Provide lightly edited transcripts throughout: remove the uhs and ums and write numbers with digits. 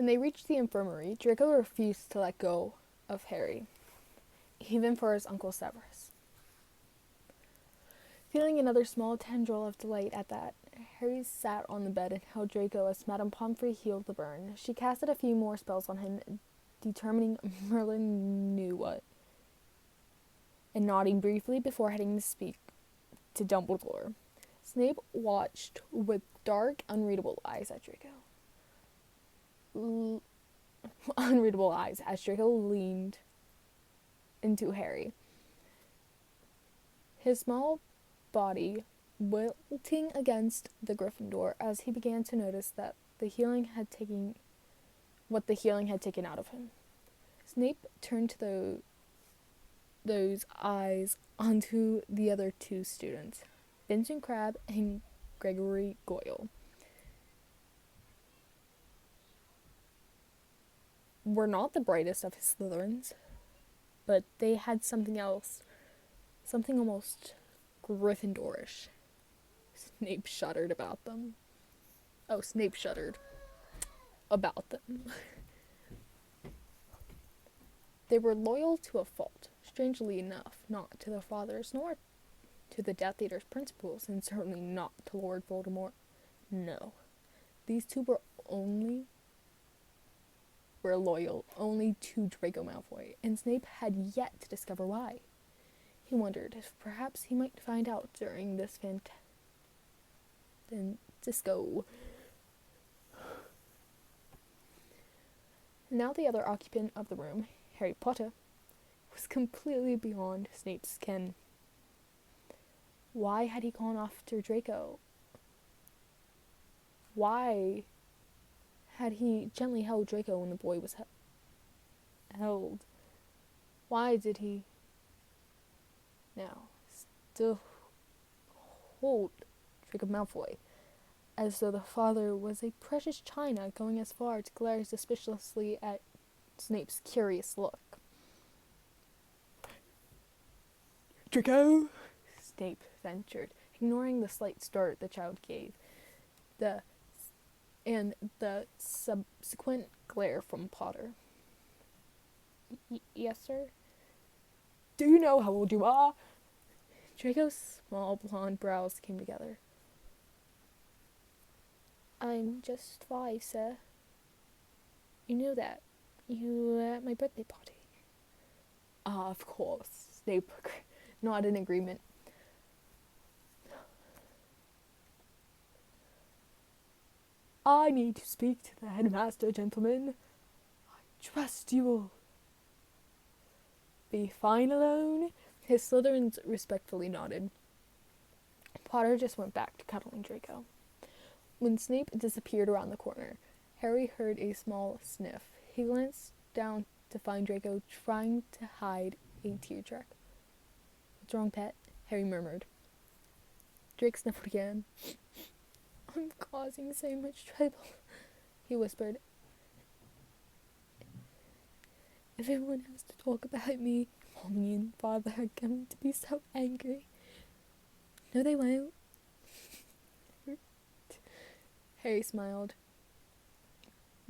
When they reached the infirmary, Draco refused to let go of Harry, even for his Uncle Severus. Feeling another small tendril of delight at that, Harry sat on the bed and held Draco as Madame Pomfrey healed the burn. She casted a few more spells on him, determining Merlin knew what, and nodding briefly before heading to speak to Dumbledore. Snape watched with dark, unreadable eyes at Draco. Unreadable eyes as Draco leaned into Harry. His small body wilting against the Gryffindor as he began to notice that the healing had taken out of him. Snape turned those eyes onto the other two students, Vincent Crabbe and Gregory Goyle. Were not the brightest of his Slytherins, but they had something else, something almost Gryffindorish. Snape shuddered about them. Snape shuddered about them. They were loyal to a fault, strangely enough, not to their fathers, nor to the Death Eater's principles, and certainly not to Lord Voldemort. No. These two were loyal only to Draco Malfoy, and Snape had yet to discover why. He wondered if perhaps he might find out during this Disco. Now the other occupant of the room, Harry Potter, was completely beyond Snape's ken. Why had he gone after Draco? Why had he gently held Draco when the boy was held? Why did he now still hold Draco Malfoy, as though the father was a precious china, going as far to glare suspiciously at Snape's curious look? Draco, Snape ventured, ignoring the slight start the child gave, and the subsequent glare from Potter. Yes, sir? Do you know how old you are? Draco's small blonde brows came together. I'm just 5, sir. You know that. You were at my birthday party. Of course. Snape nodded in agreement. I need to speak to the headmaster, gentlemen. I trust you will be fine alone. His Slytherins respectfully nodded. Potter just went back to cuddling Draco. When Snape disappeared around the corner, Harry heard a small sniff. He glanced down to find Draco trying to hide a tear track. What's wrong, pet? Harry murmured. Drake sniffled again. I'm causing so much trouble, he whispered. Everyone has to talk about me. Mommy and Father are going to be so angry. No, they won't. Harry smiled.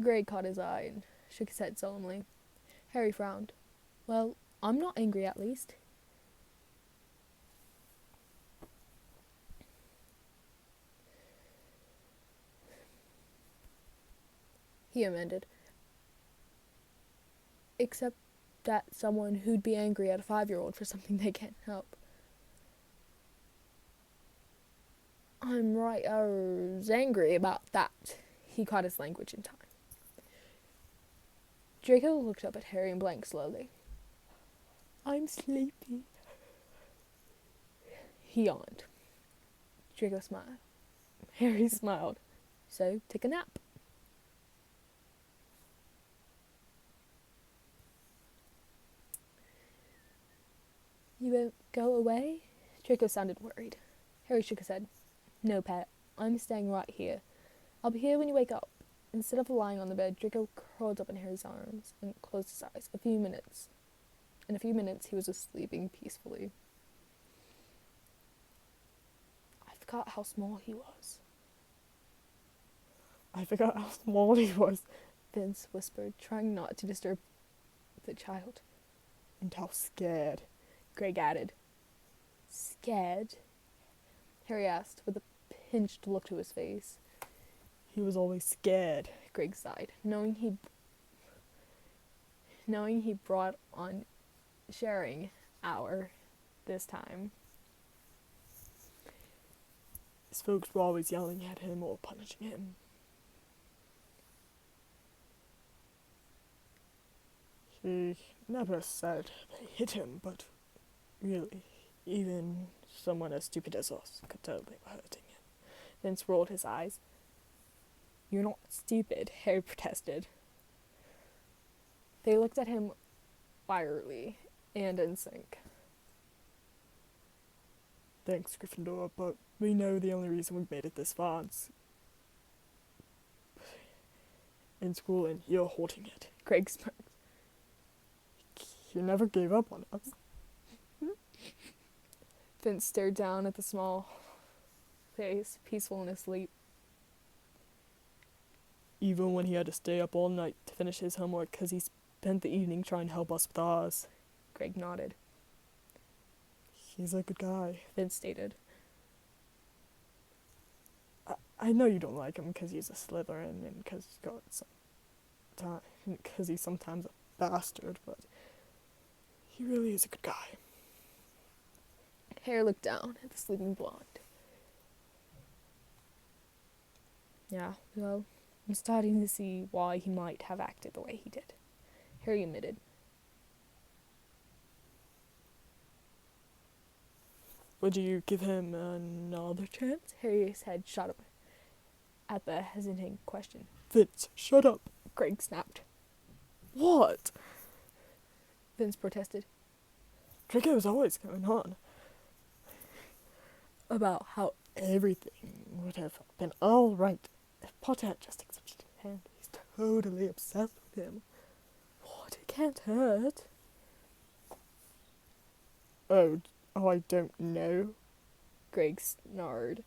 Greg caught his eye and shook his head solemnly. Harry frowned. Well, I'm not angry, at least. He amended. Except that someone who'd be angry at a 5-year-old for something they can't help. I'm right, I was angry about that. He caught his language in time. Draco looked up at Harry and blinked slowly. I'm sleepy. He yawned. Draco smiled. Harry smiled. So, take a nap. You won't go away? Draco sounded worried. Harry shook his head. No, pet. I'm staying right here. I'll be here when you wake up. Instead of lying on the bed, Draco curled up in Harry's arms and closed his eyes. In a few minutes, he was just sleeping peacefully. I forgot how small he was. Vince whispered, trying not to disturb the child. And how scared, Greg added. Scared? Harry asked, with a pinched look to his face. He was always scared, Greg sighed, knowing he brought on sharing hour this time. His folks were always yelling at him or punishing him. He never said they hit him, but really, even someone as stupid as us could tell they were hurting him. Vince rolled his eyes. You're not stupid, Harry protested. They looked at him wirily and in sync. Thanks, Gryffindor, but we know the only reason we've made it this far in school, and you're holding it. Greg smirked. You never gave up on us. Vince stared down at the small face, peaceful in his sleep. Even when he had to stay up all night to finish his homework because he spent the evening trying to help us with ours. Greg nodded. He's a good guy, Vince stated. I know you don't like him because he's a Slytherin and because he's sometimes a bastard, but he really is a good guy. Harry looked down at the sleeping blonde. Yeah, well, I'm starting to see why he might have acted the way he did, Harry admitted. Would you give him another chance? Harry's head shot up at the hesitant question. Vince, shut up. Greg snapped. What? Vince protested. Draco's always going on about how everything would have been all right if Potter had just accepted him. He's totally obsessed with him. What? It can't hurt. Oh, I don't know. Greg snarled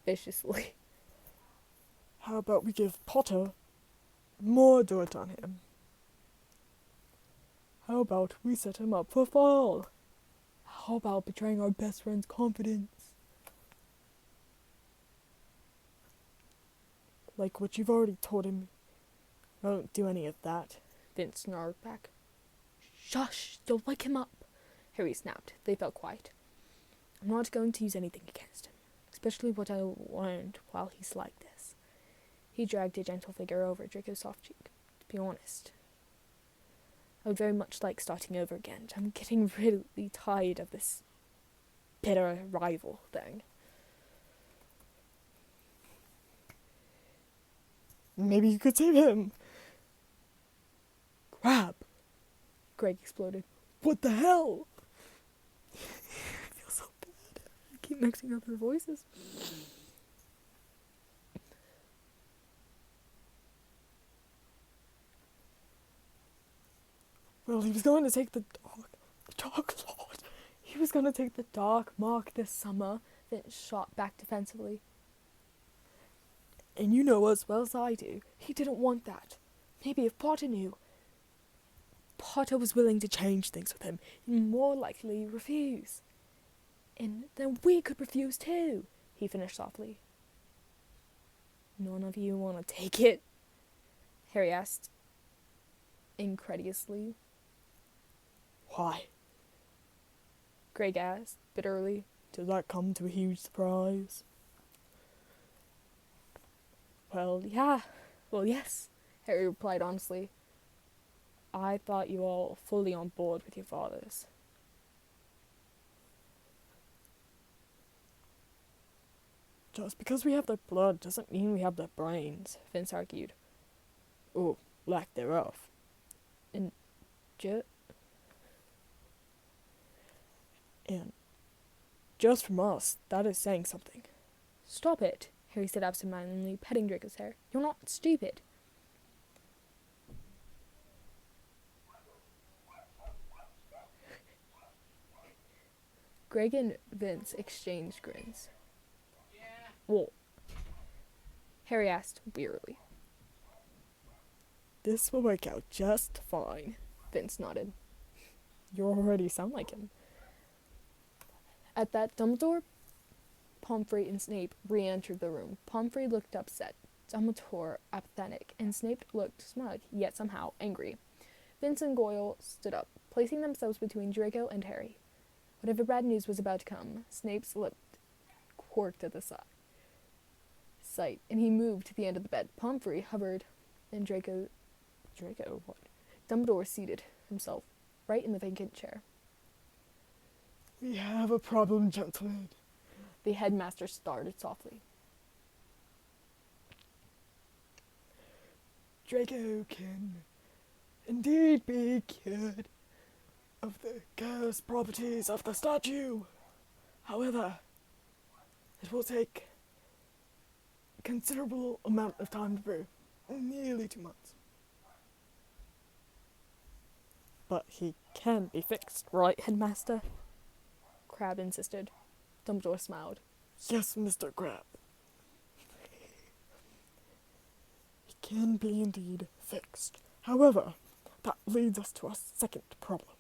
viciously. How about we give Potter more dirt on him? How about we set him up for fall? How about betraying our best friend's confidence? Like what you've already told him. I don't do any of that. Vince snarled back. Shush, you'll wake him up. Harry snapped. They fell quiet. I'm not going to use anything against him, especially what I learned while he's like this. He dragged a gentle figure over Draco's soft cheek. To be honest, I would very much like starting over again. I'm getting really tired of this bitter rival thing. Maybe you could save him. Crap. Greg exploded. What the hell? I feel so bad. I keep mixing up their voices. Well, he was going to take the Dark Lord. He was going to take the Dark Mark this summer. Then shot back defensively. And you know as well as I do, he didn't want that. Maybe if Potter knew, Potter was willing to change things with him, and more likely refuse. And then we could refuse too, he finished softly. None of you want to take it? Harry asked incredulously. Why? Greg asked bitterly. Did that come to a huge surprise? Well, yes, Harry replied honestly. I thought you all fully on board with your fathers. Just because we have their blood doesn't mean we have their brains, Vince argued. Or lack thereof. And just from us, that is saying something. Stop it, Harry said absentmindedly, petting Draco's hair. You're not stupid. Greg and Vince exchanged grins. Well, Harry asked wearily. This will work out just fine. Vince nodded. You already sound like him. At that, Dumbledore, Pomfrey, and Snape re-entered the room. Pomfrey looked upset, Dumbledore apathetic, and Snape looked smug, yet somehow angry. Vince and Goyle stood up, placing themselves between Draco and Harry. Whatever bad news was about to come, Snape's lip quirked at the sight, and he moved to the end of the bed. Pomfrey hovered, and Draco, what? Dumbledore seated himself right in the vacant chair. We have a problem, gentlemen. The headmaster started softly. Draco can indeed be cured of the cursed properties of the statue. However, it will take a considerable amount of time to brew, nearly 2 months. But he can be fixed, right, headmaster? Crabbe insisted. Dumbledore smiled. Yes, Mr. Crabbe. It can be indeed fixed. However, that leads us to our second problem.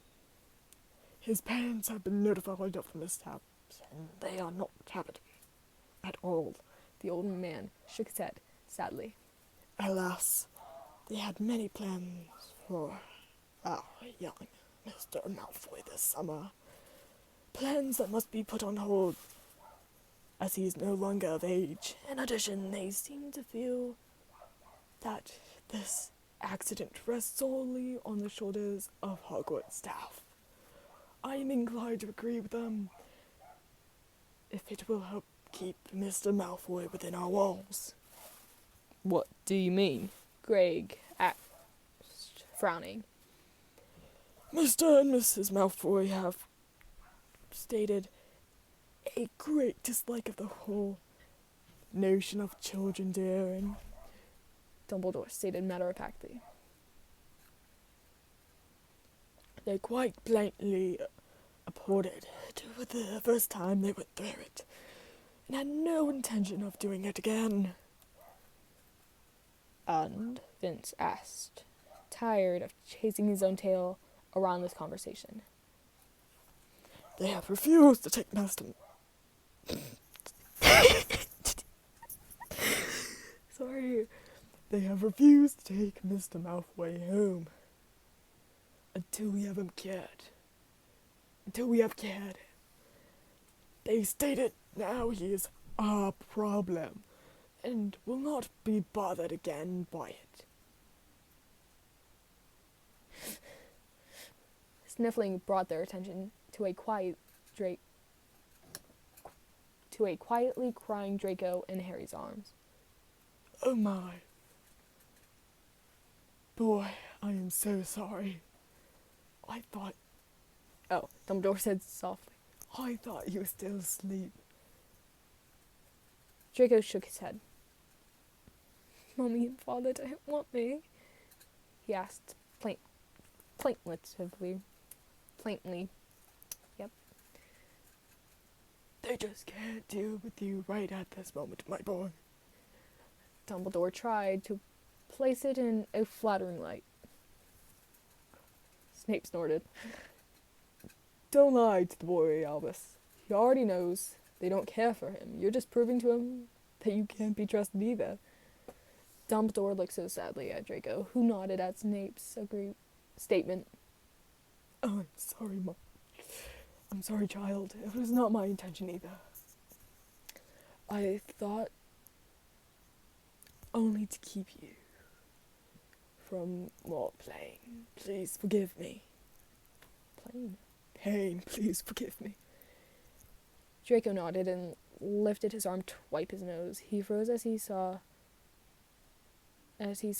His parents have been notified of the mishaps, and they are not happy at all. The old man shook his head, sadly. Alas, they had many plans for our young Mr. Malfoy this summer. Plans that must be put on hold, as he is no longer of age. In addition, they seem to feel that this accident rests solely on the shoulders of Hogwarts staff. I am inclined to agree with them, if it will help keep Mr. Malfoy within our walls. What do you mean? Greg asked, frowning. Mr. and Mrs. Malfoy have stated a great dislike of the whole notion of children daring. Dumbledore stated matter-of-factly. They quite blatantly abhorred it the first time they went through it, and had no intention of doing it again. And Vince asked, tired of chasing his own tail around this conversation. They have refused to take Master... Sorry. They have refused to take Mr. Malfoy home until we have him cured. Until we have cured him. They stated now he is our problem, and will not be bothered again by it. Sniffling brought their attention to a quietly crying Draco in Harry's arms. Oh my. Boy, I am so sorry. I thought... Oh, Dumbledore said softly. I thought you were still asleep. Draco shook his head. Mommy and Father don't want me, he asked plaintively. Yep. They just can't deal with you right at this moment, my boy. Dumbledore tried to place it in a flattering light. Snape snorted. Don't lie to the boy, Albus. He already knows they don't care for him. You're just proving to him that you can't be trusted either. Dumbledore looked so sadly at Draco, who nodded at Snape's statement. Oh, I'm sorry, Mom. I'm sorry, child. It was not my intention either. I thought only to keep you from more playing. Please forgive me. Pain, please forgive me. Draco nodded and lifted his arm to wipe his nose. He froze as he saw he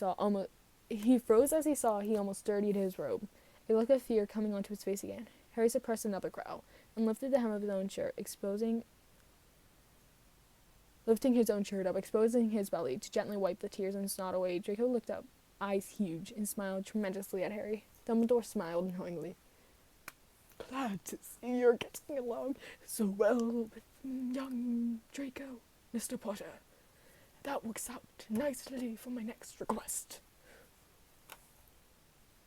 almost dirtied his robe. A look of fear coming onto his face again. Harry suppressed another growl and lifted the hem of his own shirt, lifting his own shirt up, exposing his belly to gently wipe the tears and snot away. Draco looked up, eyes huge, and smiled tremendously at Harry. Dumbledore smiled knowingly. Glad to see you're getting along so well with young Draco, Mr. Potter. That works out nicely for my next request.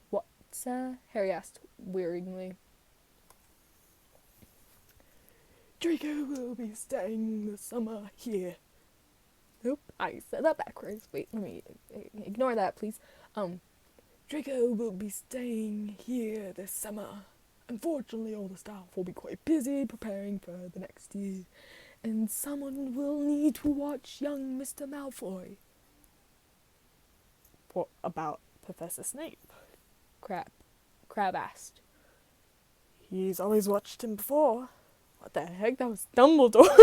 What, sir? Harry asked wearingly. Draco will be staying the summer here. Nope, I said that backwards. Wait, let me ignore that, please. Draco will be staying here this summer. Unfortunately, all the staff will be quite busy preparing for the next year, and someone will need to watch young Mr. Malfoy. What about Professor Snape? Crab asked. He's always watched him before. What the heck? That was Dumbledore.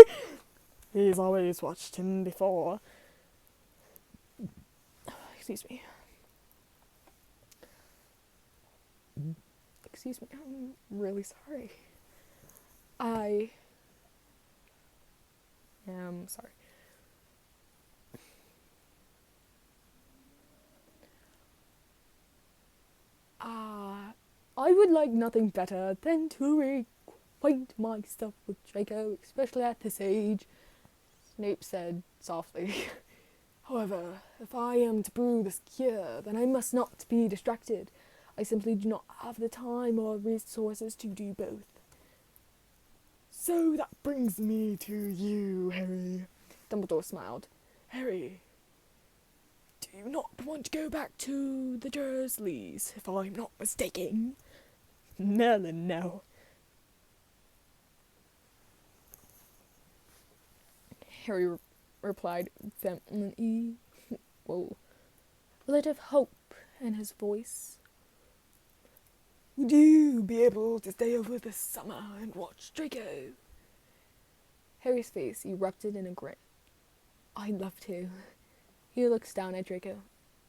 He's always watched him before. Excuse me. Excuse me. I'm really sorry. I am sorry. I would like nothing better than to acquaint myself with Draco, especially at this age, Snape said softly. However, if I am to brew this cure, then I must not be distracted. I simply do not have the time or resources to do both. So that brings me to you, Harry. Dumbledore smiled. Harry, do you not want to go back to the Dursleys, if I'm not mistaken? Merlin, no. Harry replied vehemently. Whoa. A light of hope in his voice. Would you be able to stay over this summer and watch Draco? Harry's face erupted in a grin. I'd love to. He looks down at Draco.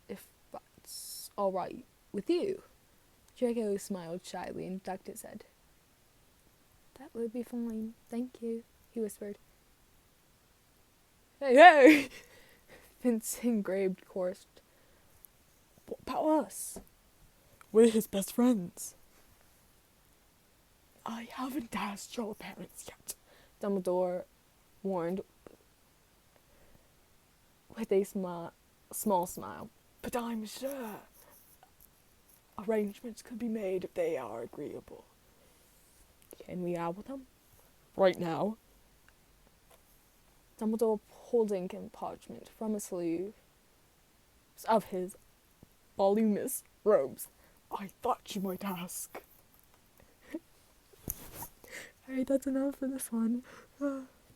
If that's all right with you. Draco smiled shyly and ducked his head. That would be fine, thank you, he whispered. Hey, hey! Vince engraved chorused. What about us? We're his best friends. I haven't asked your parents yet, Dumbledore warned with a small smile. But I'm sure arrangements could be made if they are agreeable. Can we out with them? Right now? Dumbledore pulled ink and parchment from a sleeve of his voluminous robes. I thought you might ask. Alright, that's enough for this one.